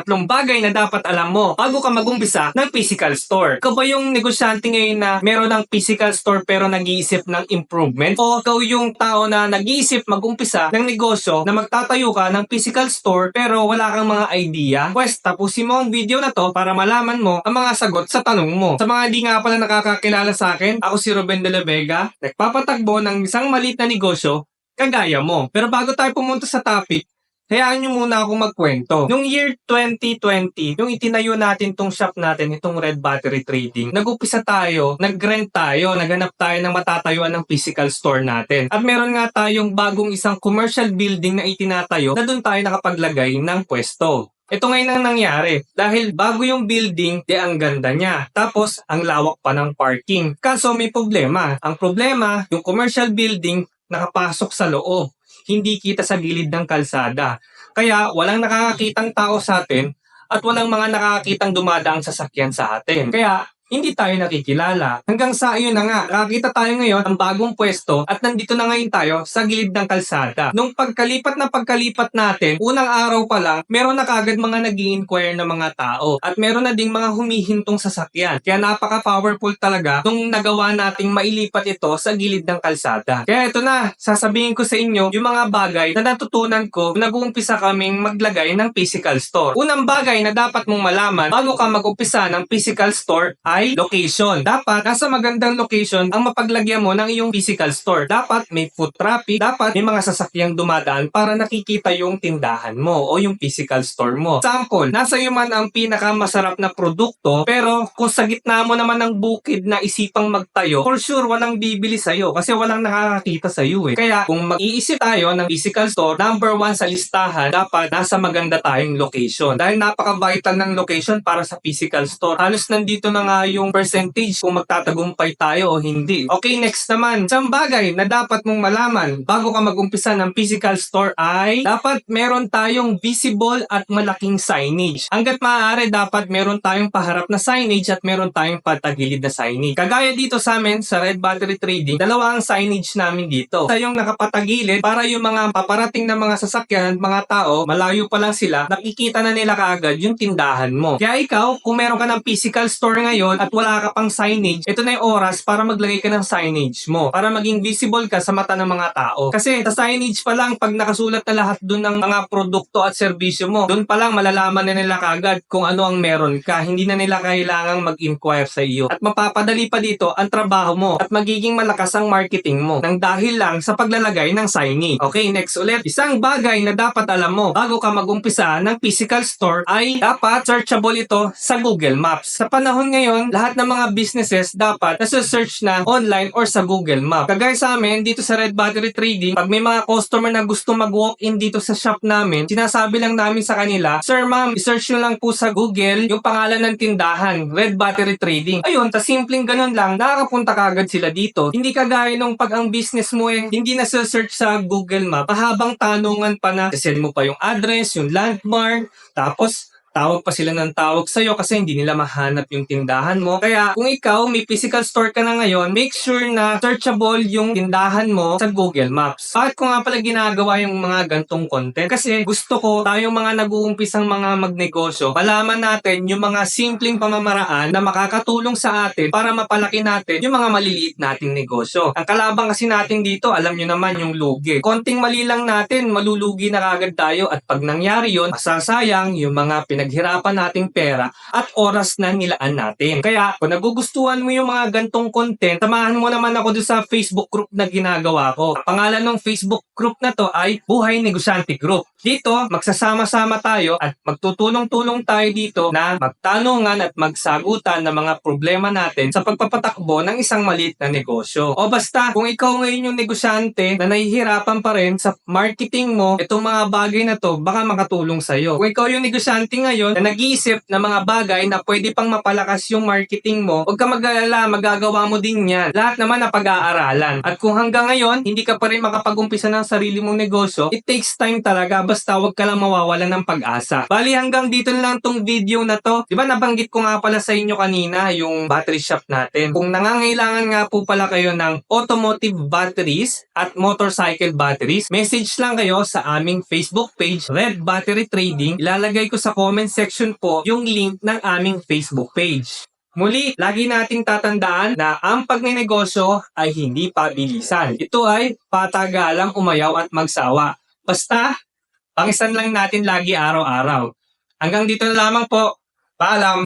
tatlong bagay na dapat alam mo bago ka mag-umpisa ng physical store. Ikaw ba yung negosyante ngayon na meron ng physical store pero nag-iisip ng improvement? O ikaw yung tao na nag-iisip mag-umpisa ng negosyo na magtatayo ka ng physical store pero wala kang mga idea? Pues, tapusin mo ang video na to para malaman mo ang mga sagot sa tanong mo. Sa mga hindi nga pala nakakakilala sa akin, ako si Ruben de la Vega, nagpapatagbo ng isang maliit na negosyo kagaya mo. Pero bago tayo pumunta sa topic, hayaan nyo muna akong magkwento. Noong year 2020, yung itinayo natin tong shop natin, itong Red Battery Trading, nag-upisa tayo, nag-rent tayo, naghanap tayo ng matatayuan ng physical store natin. At meron nga tayong bagong isang commercial building na itinatayo na doon tayo nakapaglagay ng pwesto. Ito ngayon ang nangyari. Dahil bago yung building, ang ganda niya. Tapos, ang lawak pa ng parking. Kaso may problema. Ang problema, yung commercial building nakapasok sa loob. Hindi kita sa gilid ng kalsada. Kaya walang nakakakitang tao sa atin at walang mga nakakakitang dumadaang sasakyan sa atin. Kaya hindi tayo nakikilala. Hanggang sa yun na nga, nakakita tayo ngayon ng bagong pwesto at nandito na ngayon tayo sa gilid ng kalsada. Nung pagkalipat natin, unang araw pa lang, meron na kagad mga nag-i-inquire na mga tao at meron na ding mga humihintong sasakyan. Kaya napaka-powerful talaga nung nagawa nating mailipat ito sa gilid ng kalsada. Kaya ito na, sasabihin ko sa inyo yung mga bagay na natutunan ko nung nag-uumpisa kaming maglagay ng physical store. Unang bagay na dapat mong malaman bago ka mag-umpisa ng physical store ay location. Dapat nasa magandang location ang mapaglagyan mo ng iyong physical store. Dapat may foot traffic, dapat may mga sasakyang dumadaan para nakikita yung tindahan mo o yung physical store mo. Sample, nasa iyo man ang pinakamasarap na produkto pero kung sa gitna mo naman ng bukid na isipang magtayo, for sure walang bibili sa'yo kasi walang nakakakita sa'yo eh. Kaya kung mag-iisip tayo ng physical store, number 1 sa listahan, dapat nasa maganda tayong location. Dahil napaka-vital ng location para sa physical store. Halos nandito na nga yung percentage kung magtatagumpay tayo o hindi. Okay, next naman. Isang bagay na dapat mong malaman bago ka mag-umpisa ng physical store ay dapat meron tayong visible at malaking signage. Hanggat maaari dapat meron tayong paharap na signage at meron tayong patagilid na signage. Kagaya dito sa amin sa Red Battery Trading, dalawa ang signage namin dito. Sa yung nakapatagilid para yung mga paparating na mga sasakyan, mga tao, malayo pa lang sila, nakikita na nila kaagad yung tindahan mo. Kaya ikaw, kung meron ka ng physical store ngayon at wala ka pang signage, ito na yung oras para maglagay ka ng signage mo. Para maging visible ka sa mata ng mga tao. Kasi sa signage pa lang, pag nakasulat na lahat dun ng mga produkto at serbisyo mo, dun pa lang malalaman na nila kagad kung ano ang meron ka. Hindi na nila kailangang mag-inquire sa iyo. At mapapadali pa dito ang trabaho mo at magiging malakas ang marketing mo nang dahil lang sa paglalagay ng signage. Okay, next ulit. Isang bagay na dapat alam mo bago ka mag-umpisa ng physical store ay dapat searchable ito sa Google Maps. Sa panahon ngayon, lahat ng mga businesses dapat nasa-search na online or sa Google Map. Kagaya sa amin, dito sa Red Battery Trading, pag may mga customer na gusto mag-walk-in dito sa shop namin, sinasabi lang namin sa kanila, Sir ma'am, i-search nyo lang po sa Google yung pangalan ng tindahan, Red Battery Trading. Ayun, simpleng ganun lang, nakakapunta kagad sila dito. Hindi kagaya nung pag ang business mo hindi nasa-search sa Google Map, mahabang tanungan pa na, send mo pa yung address, yung landmark, tapos tawag pa sila ng tawag sa'yo kasi hindi nila mahanap yung tindahan mo. Kaya kung ikaw may physical store ka na ngayon, make sure na searchable yung tindahan mo sa Google Maps. Bakit ko nga pala ginagawa yung mga gantong content? Kasi gusto ko tayong mga nag-uumpisang mga magnegosyo, malaman natin yung mga simpleng pamamaraan na makakatulong sa atin para mapalaki natin yung mga maliliit nating negosyo. Ang kalabang kasi natin dito, alam nyo naman yung lugi. Konting mali lang natin, malulugi na kagad tayo at pag nangyari yun, masasayang yung mga pinaghirapan nating pera at oras na nilaan natin. Kaya kung nagugustuhan mo yung mga gantong content, samahan mo naman ako doon sa Facebook group na ginagawa ko. Ang pangalan ng Facebook group na to ay Buhay Negosyante Group. Dito, magsasama-sama tayo at magtutulong-tulong tayo dito na magtanungan at magsagutan ng mga problema natin sa pagpapatakbo ng isang maliit na negosyo. O basta, kung ikaw ngayon yung negosyante na nahihirapan pa rin sa marketing mo, itong mga bagay na to baka makatulong sa'yo. Kung ikaw yung negosyante ngayon na nag-iisip ng mga bagay na pwede pang mapalakas yung marketing mo, huwag ka mag-alala, magagawa mo din yan. Lahat naman na pag-aaralan. At kung hanggang ngayon, hindi ka pa rin makapag-umpisa ng sarili mong negosyo, it takes time talaga, basta huwag ka lang mawawalan ng pag-asa. Bali hanggang dito na lang tong video na to. Diba nabanggit ko nga pala sa inyo kanina yung battery shop natin. Kung nangangailangan nga po pala kayo ng automotive batteries at motorcycle batteries, message lang kayo sa aming Facebook page, Red Battery Trading. Ilalagay ko sa comment comment section po yung link ng aming Facebook page. Muli, lagi nating tatandaan na ang pagnenegosyo ay hindi pabilisan. Ito ay patagalang umayaw at magsawa. Basta, pangisan lang natin lagi araw-araw. Hanggang dito na lamang po. Paalam!